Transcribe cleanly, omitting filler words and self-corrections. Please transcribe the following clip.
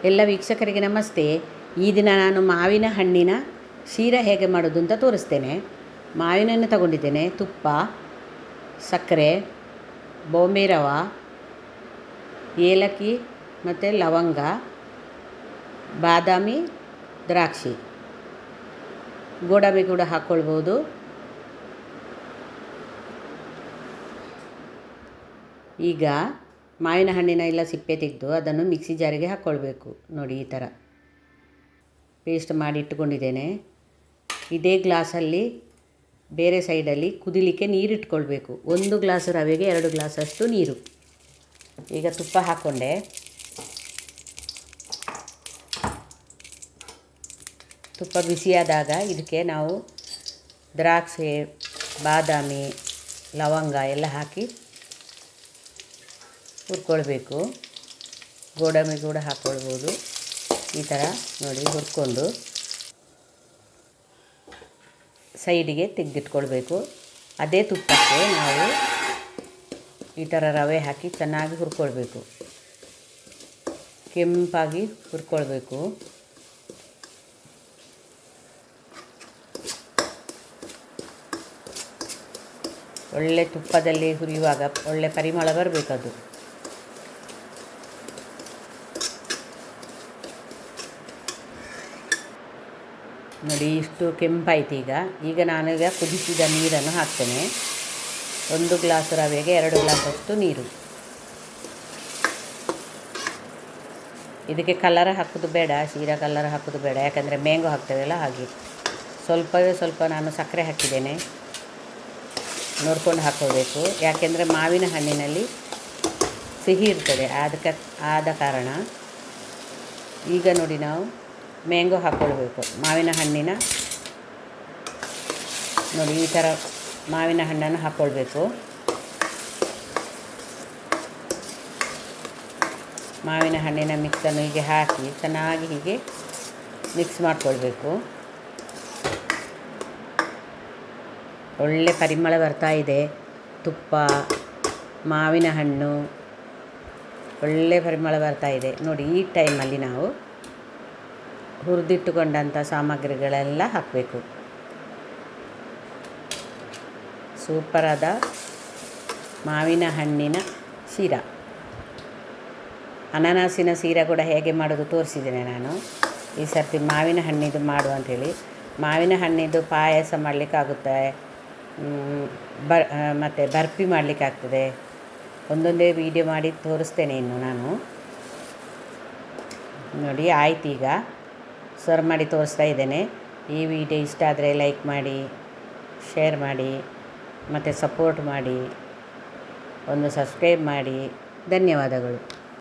ಎಲ್ಲ ವೀಕ್ಷಕರಿಗೆ ನಮಸ್ತೆ. ಈ ದಿನ ನಾನು ಮಾವಿನ ಹಣ್ಣಿನ ಶೀರ ಹೇಗೆ ಮಾಡೋದು ಅಂತ ತೋರಿಸ್ತೇನೆ. ಮಾವಿನ ಹಣ್ಣು ತಗೊಂಡಿದ್ದೇನೆ, ತುಪ್ಪ, ಸಕ್ಕರೆ, ಬಾಂಬೆ ರವೆ, ಏಲಕ್ಕಿ ಮತ್ತು ಲವಂಗ, ಬಾದಾಮಿ, ದ್ರಾಕ್ಷಿ, ಗೋಡಂಬಿ ಕೂಡ ಹಾಕ್ಕೊಳ್ಬೋದು. ಈಗ ಮಾವಿನ ಹಣ್ಣಿನ ಎಲ್ಲ ಸಿಪ್ಪೆ ತೆಗೆದು ಅದನ್ನು ಮಿಕ್ಸಿ ಜಾರಿಗೆ ಹಾಕ್ಕೊಳ್ಬೇಕು. ನೋಡಿ, ಈ ಥರ ಪೇಸ್ಟ್ ಮಾಡಿ ಇಟ್ಕೊಂಡಿದ್ದೇನೆ. ಇದೇ ಗ್ಲಾಸಲ್ಲಿ ಬೇರೆ ಸೈಡಲ್ಲಿ ಕುದಿಲಿಕ್ಕೆ ನೀರು ಇಟ್ಕೊಳ್ಬೇಕು. 1 ಗ್ಲಾಸ್ ರವೆಗೆ 2 ಗ್ಲಾಸಷ್ಟು ನೀರು. ಈಗ ತುಪ್ಪ ಹಾಕ್ಕೊಂಡೆ. ತುಪ್ಪ ಬಿಸಿಯಾದಾಗ ಇದಕ್ಕೆ ನಾವು ದ್ರಾಕ್ಷಿ, ಬಾದಾಮಿ, ಲವಂಗ ಎಲ್ಲ ಹಾಕಿ ಹುರ್ಕೊಳ್ಬೇಕು. ಗೋಡಂಬಿ ಕೂಡ ಹಾಕ್ಕೊಳ್ಬೋದು. ಈ ಥರ ನೋಡಿ ಹುರ್ಕೊಂಡು ಸೈಡಿಗೆ ತೆಗೆದಿಟ್ಕೊಳ್ಬೇಕು. ಅದೇ ತುಪ್ಪಕ್ಕೆ ನಾವು ಈ ಥರ ರವೆ ಹಾಕಿ ಚೆನ್ನಾಗಿ ಹುರ್ಕೊಳ್ಬೇಕು. ಕೆಂಪಾಗಿ ಹುರ್ಕೊಳ್ಬೇಕು. ಒಳ್ಳೆ ತುಪ್ಪದಲ್ಲಿ ಹುರಿಯುವಾಗ ಒಳ್ಳೆ ಪರಿಮಳ ಬರಬೇಕದು. ನೋಡಿ, ಇಷ್ಟು ಕೆಂಪಾಯ್ತು. ಈಗ ನಾನೀಗ ಕುದಿಸಿದ ನೀರನ್ನು ಹಾಕ್ತೇನೆ. 1 ಗ್ಲಾಸ್ ರವೆಗೆ 2 ಗ್ಲಾಸಷ್ಟು ನೀರು. ಇದಕ್ಕೆ ಕಲರ್ ಹಾಕೋದು ಬೇಡ, ಶೀರಾ ಕಲರ್ ಹಾಕೋದು ಬೇಡ, ಯಾಕಂದರೆ ಮ್ಯಾಂಗೋ ಹಾಕ್ತೇವಲ್ಲ ಹಾಗೆ. ಸ್ವಲ್ಪ ನಾನು ಸಕ್ಕರೆ ಹಾಕಿದ್ದೇನೆ, ನೋಡ್ಕೊಂಡು ಹಾಕ್ಕೋಬೇಕು. ಯಾಕೆಂದರೆ ಮಾವಿನ ಹಣ್ಣಿನಲ್ಲಿ ಸಿಹಿ ಇರ್ತದೆ, ಆದ ಕಾರಣ. ಈಗ ನೋಡಿ, ನಾವು ಮ್ಯಾಂಗೋ ಹಾಕ್ಕೊಳ್ಬೇಕು. ಮಾವಿನ ಹಣ್ಣಿನ ನೋಡಿ, ಈ ಥರ ಮಾವಿನ ಹಣ್ಣನ್ನು ಹಾಕ್ಕೊಳ್ಬೇಕು. ಮಾವಿನ ಹಣ್ಣಿನ ಮಿಕ್ಸನ್ನು ಹೀಗೆ ಹಾಕಿ ಚೆನ್ನಾಗಿ ಹೀಗೆ ಮಿಕ್ಸ್ ಮಾಡಿಕೊಳ್ಬೇಕು. ಒಳ್ಳೆ ಪರಿಮಳ ಬರ್ತಾ ಇದೆ. ತುಪ್ಪ, ಮಾವಿನ ಹಣ್ಣು, ಒಳ್ಳೆ ಪರಿಮಳ ಬರ್ತಾ ಇದೆ. ನೋಡಿ, ಈ ಟೈಮಲ್ಲಿ ನಾವು ಹುರಿದಿಟ್ಟುಕೊಂಡಂಥ ಸಾಮಗ್ರಿಗಳೆಲ್ಲ ಹಾಕಬೇಕು. ಸೂಪರಾದ ಮಾವಿನ ಹಣ್ಣಿನ ಶೀರ. ಅನಾನಸಿನ ಶೀರ ಕೂಡ ಹೇಗೆ ಮಾಡೋದು ತೋರಿಸಿದ್ದೇನೆ ನಾನು. ಈ ಸರ್ತಿ ಮಾವಿನ ಹಣ್ಣಿದು ಮಾಡುವ ಅಂಥೇಳಿ. ಮಾವಿನ ಹಣ್ಣಿದು ಪಾಯಸ ಮಾಡಲಿಕ್ಕಾಗುತ್ತೆ, ಮತ್ತು ಬರ್ಫಿ ಮಾಡಲಿಕ್ಕಾಗ್ತದೆ. ಒಂದೊಂದೇ ವೀಡಿಯೋ ಮಾಡಿ ತೋರಿಸ್ತೇನೆ ಇನ್ನು ನಾನು. ನೋಡಿ, ಆಯ್ತು. ಈಗ ಸರ್ವ್ ಮಾಡಿ ತೋರಿಸ್ತಾ ಇದ್ದೇನೆ. ಈ ವಿಡಿಯೋ ಇಷ್ಟ ಆದರೆ ಲೈಕ್ ಮಾಡಿ, ಶೇರ್ ಮಾಡಿ, ಮತ್ತು ಸಪೋರ್ಟ್ ಮಾಡಿ, ಒಂದು ಸಬ್ಸ್ಕ್ರೈಬ್ ಮಾಡಿ. ಧನ್ಯವಾದಗಳು.